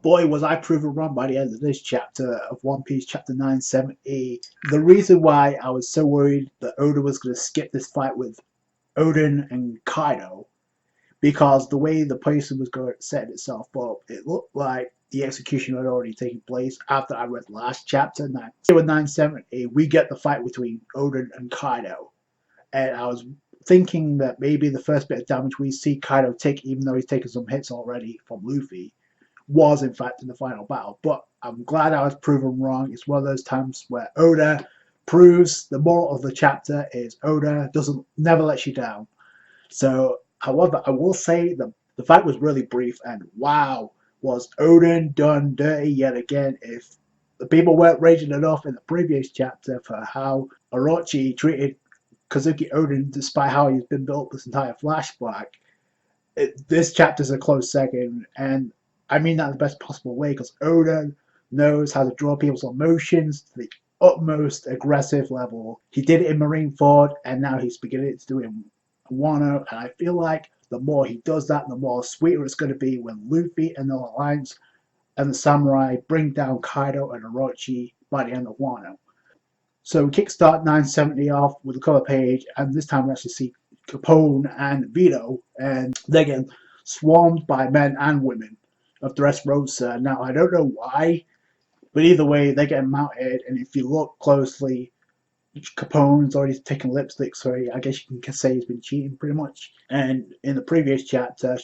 boy, was I proven wrong by the end of this chapter of One Piece, chapter 970. The reason why I was so worried that Oda was going to skip this fight with Oden and Kaido, because the way the pacing was going to set itself up, it looked like the execution had already taken place after I read last chapter. Now, with 970, we get the fight between Oden and Kaido. And I was thinking that maybe the first bit of damage we see Kaido take, even though he's taken some hits already from Luffy, was in fact in the final battle. But I'm glad I was proven wrong. It's one of those times where Oda proves the moral of the chapter is Oda never lets you down. So, however, I will say the fight was really brief, and wow, was Oden done dirty yet again. If the people weren't raging enough in the previous chapter for how Orochi treated Kozuki Oden despite how he's been built this entire flashback, this chapter's a close second, and I mean that in the best possible way, because Oda knows how to draw people's emotions to the utmost aggressive level. He did it in Marineford, and now he's beginning to do it in Wano, and I feel like the more he does that, the more sweeter it's going to be when Luffy and the Alliance and the Samurai bring down Kaido and Orochi by the end of Wano. So we kickstart 970 off with a cover page, and this time we actually see Capone and Vito, and they're getting swarmed by men and women of Dressrosa. Now, I don't know why, but either way, they're getting mounted, and if you look closely, Capone's already taken lipstick, so I guess you can say he's been cheating pretty much. And in the previous chapter,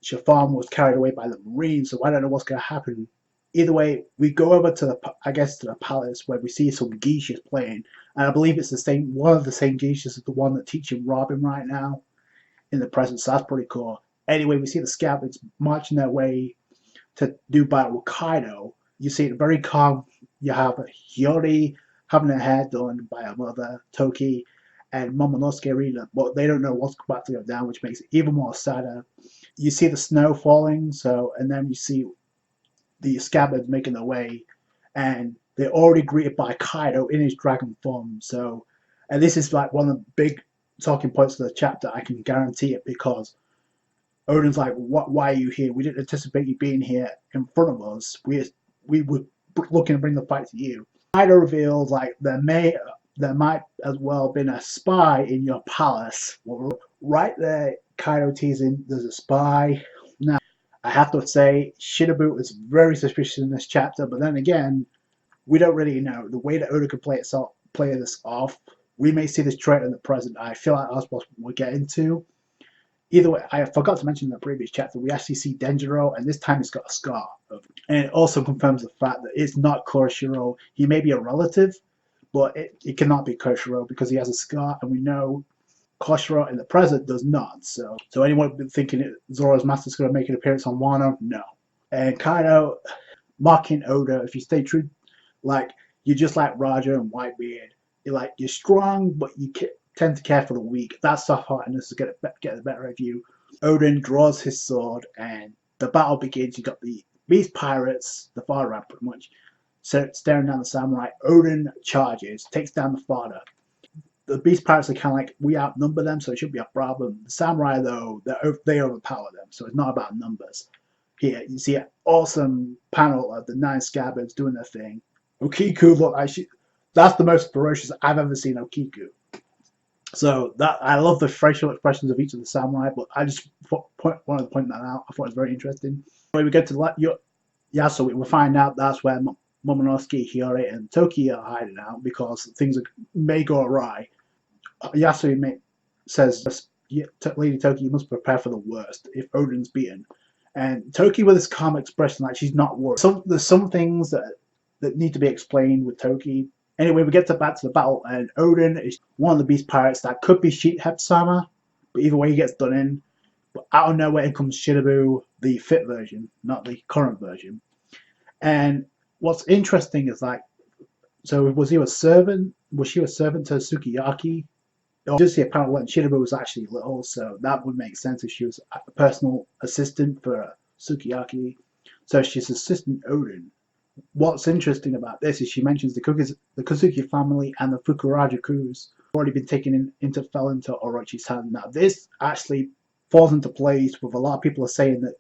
Chiffon was carried away by the Marines, so I don't know what's going to happen. Either way, we go over to the palace where we see some geishas playing, and I believe it's one of the same geishas as the one that's teaching Robin right now in the present, so that's pretty cool. Anyway, we see the scabbards marching their way to do battle with Kaido. You see it very calm. You have Hiyori having her hair done by her mother, Toki, and Momonosuke Arena, but they don't know what's about to go down, which makes it even more sadder. You see the snow falling, and then you see the scabbards making their way, and they're already greeted by Kaido in his dragon form. So, and this is like one of the big talking points of the chapter. I can guarantee it, because Oden's like, why are you here? We didn't anticipate you being here in front of us. We were looking to bring the fight to you. Kaido reveals like there might as well have been a spy in your palace. Well, right there, Kaido teasing there's a spy. Now, I have to say, Shinobu is very suspicious in this chapter, but then again, we don't really know. The way that Oda could play this off, we may see this trait in the present. I feel like that's what we'll get into. Either way, I forgot to mention in the previous chapter, we actually see Denjiro, and this time he's got a scar. And it also confirms the fact that it's not Koshiro. He may be a relative, but it cannot be Koshiro because he has a scar, and we know Koshiro in the present does not. So anyone been thinking Zoro's master's going to make an appearance on Wano? No. And Kaido mocking Oda, if you stay true, like, you're just like Roger and Whitebeard. You're strong, but you tend to care for the weak. That soft-heartedness is going to get the better of you. Oden draws his sword, and the battle begins. You got the Beast Pirates, the father pretty much, staring down the samurai. Oden charges, takes down the father. The Beast Pirates are kind of like, we outnumber them, so it should be a problem. The samurai, though, they overpower them, so it's not about numbers. Here, you see an awesome panel of the 9 scabbards doing their thing. Okiku, look, that's the most ferocious I've ever seen Okiku. So I love the facial expressions of each of the samurai, but I just wanted to point that out. I thought it was very interesting. When we get to Yasui, we find out that's where Momonosuke, Hiyori, and Toki are hiding out because things may go awry. Yasui says, Lady Toki, you must prepare for the worst if Oden's beaten. And Toki, with this calm expression, like she's not worried. There's some things that need to be explained with Toki. Anyway, we get back to the battle, and Oden is one of the Beast Pirates. That could be Sheepheb-sama, but either way, he gets done in. But out of nowhere, in comes Shinobu, the fit version, not the current version. And what's interesting is so was she a servant to Sukiyaki? You just see a panel when Shinobu was actually little, so that would make sense if she was a personal assistant for Sukiyaki. So she's assistant Oden. What's interesting about this is she mentions the Kozuki family and the Fukuraja-kus already been taken fell into Orochi's hand. Now this actually falls into place with a lot of people are saying that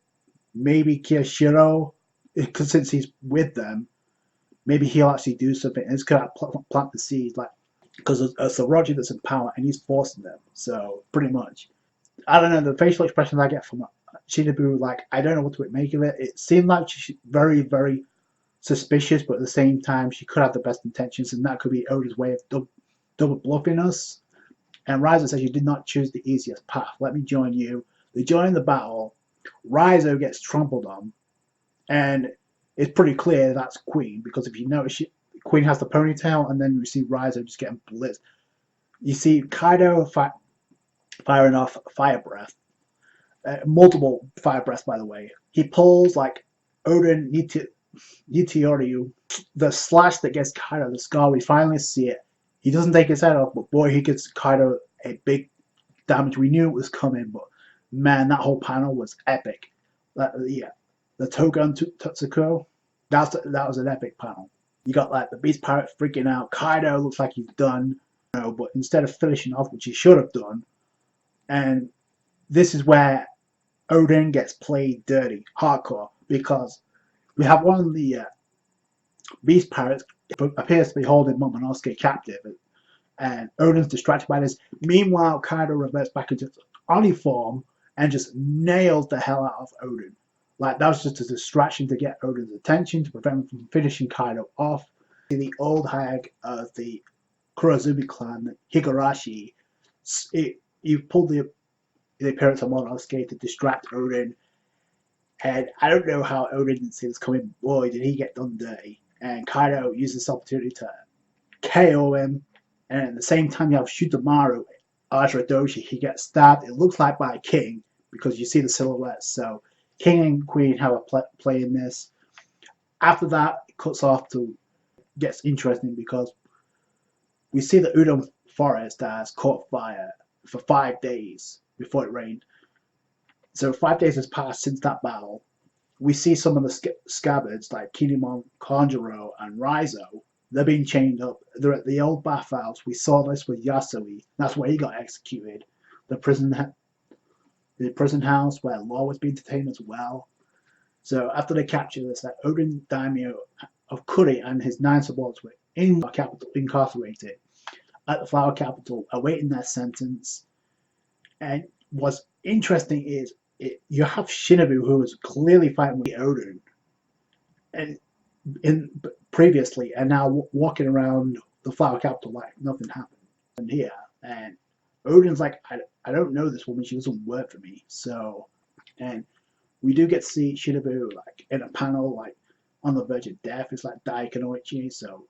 maybe Kyoshiro because since he's with them, maybe he'll actually do something. And it's gonna plant the seed, like because it's a Roger that's in power and he's forcing them. So pretty much, I don't know, the facial expressions I get from Shinobu, like I don't know what to make of it. It seemed like she's very, very suspicious, but at the same time, she could have the best intentions, and that could be Oda's way of double bluffing us. And Raizo says, "You did not choose the easiest path. Let me join you." They join the battle. Raizo gets trampled on, and it's pretty clear that's Queen, because if you notice, Queen has the ponytail, and then you see Raizo just getting blitzed. You see Kaido firing off fire breath, multiple fire breaths, by the way. He pulls like Oden Nitoryu, the slash that gets Kaido the scar. We finally see it. He doesn't take his head off, but boy, he gets Kaido a big damage. We knew it was coming, but man, that whole panel was epic. Yeah, the Togan Tutsuko, that was an epic panel. You got like the Beast Pirate freaking out. Kaido looks like he's done, but instead of finishing off, which he should have done, and this is where Oden gets played dirty, hardcore, because we have one of the Beast Pirates appears to be holding Momonosuke captive, and Oden's distracted by this. Meanwhile, Kaido reverts back into Oni form and just nails the hell out of Oden. Like, that was just a distraction to get Oden's attention, to prevent him from finishing Kaido off. The old hag of the Kurozumi clan, Higurashi, you pulled the appearance of Momonosuke to distract Oden. And I don't know how Oden didn't see this coming. Boy, did he get done dirty. And Kaido used this opportunity to KO him. And at the same time, you have Shutamaru, Ajirodoshi. He gets stabbed. It looks like by King, because you see the silhouettes. So King and Queen have a play in this. After that, it cuts off to gets interesting, because we see the Udon forest has caught fire for 5 days before it rained. So 5 days has passed since that battle. We see some of the scabbards like Kinemon, Kanjuro, and Raizo. They're being chained up. They're at the old bathhouse. We saw this with Yasui. That's where he got executed. The prison house where Law was being detained as well. So after they capture this, that Oden Daimyo of Kuri and his 9 subordinates were in the capital, incarcerated at the Flower Capital, awaiting their sentence. And what's interesting is you have Shinobu, who was clearly fighting with Oden, and previously, and now walking around the Flower Capital like nothing happened. And here, and Oden's like, I don't know this woman. She doesn't work for me. So, and we do get to see Shinobu like in a panel, like on the verge of death. It's like Daikanoichi. So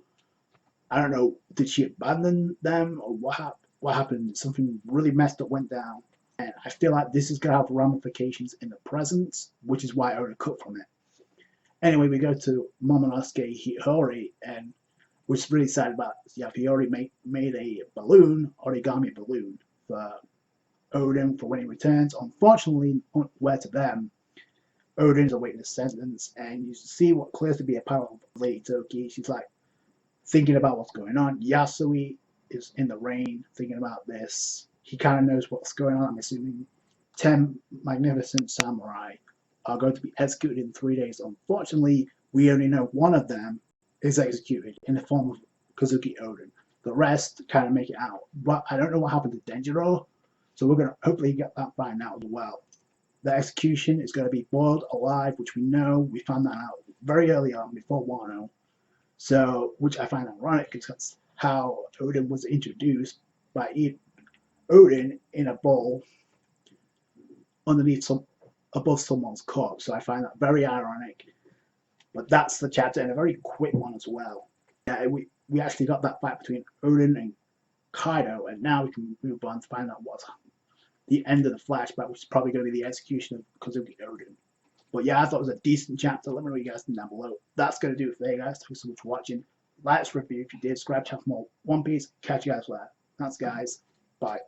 I don't know. Did she abandon them, or what happened? Something really messed up went down. And I feel like this is going to have ramifications in the present, which is why I would have cut from it. Anyway, we go to Momonosuke Hiyori, and we're really sad about this. Yeah, Hiyori made a balloon, origami balloon, for Oden for when he returns. Unfortunately, unaware to them, Oden's awaiting his sentence, and you see what clears to be a panel of Lady Toki. She's like thinking about what's going on. Yasui is in the rain thinking about this. He kind of knows what's going on. I'm assuming 10 magnificent samurai are going to be executed in 3 days. Unfortunately, we only know one of them is executed in the form of Kozuki Oden. The rest kind of make it out. But I don't know what happened to Denjiro, so we're going to hopefully get that find out as well. The execution is going to be boiled alive, which we know. We found that out very early on before Wano. So, which I find ironic, because that's how Oden was introduced, by Oden in a bowl underneath above someone's corpse. So I find that very ironic. But that's the chapter, and a very quick one as well. Yeah, we actually got that fight between Oden and Kaido, and now we can move on to find out what's the end of the flashback, which is probably going to be the execution of Kozuki Oden. But yeah, I thought it was a decent chapter. Let me know what you guys think down below. That's going to do it for today, guys. Thanks so much for watching. Like this review if you did. Subscribe to more One Piece. Catch you guys later. Thanks, guys. Bye.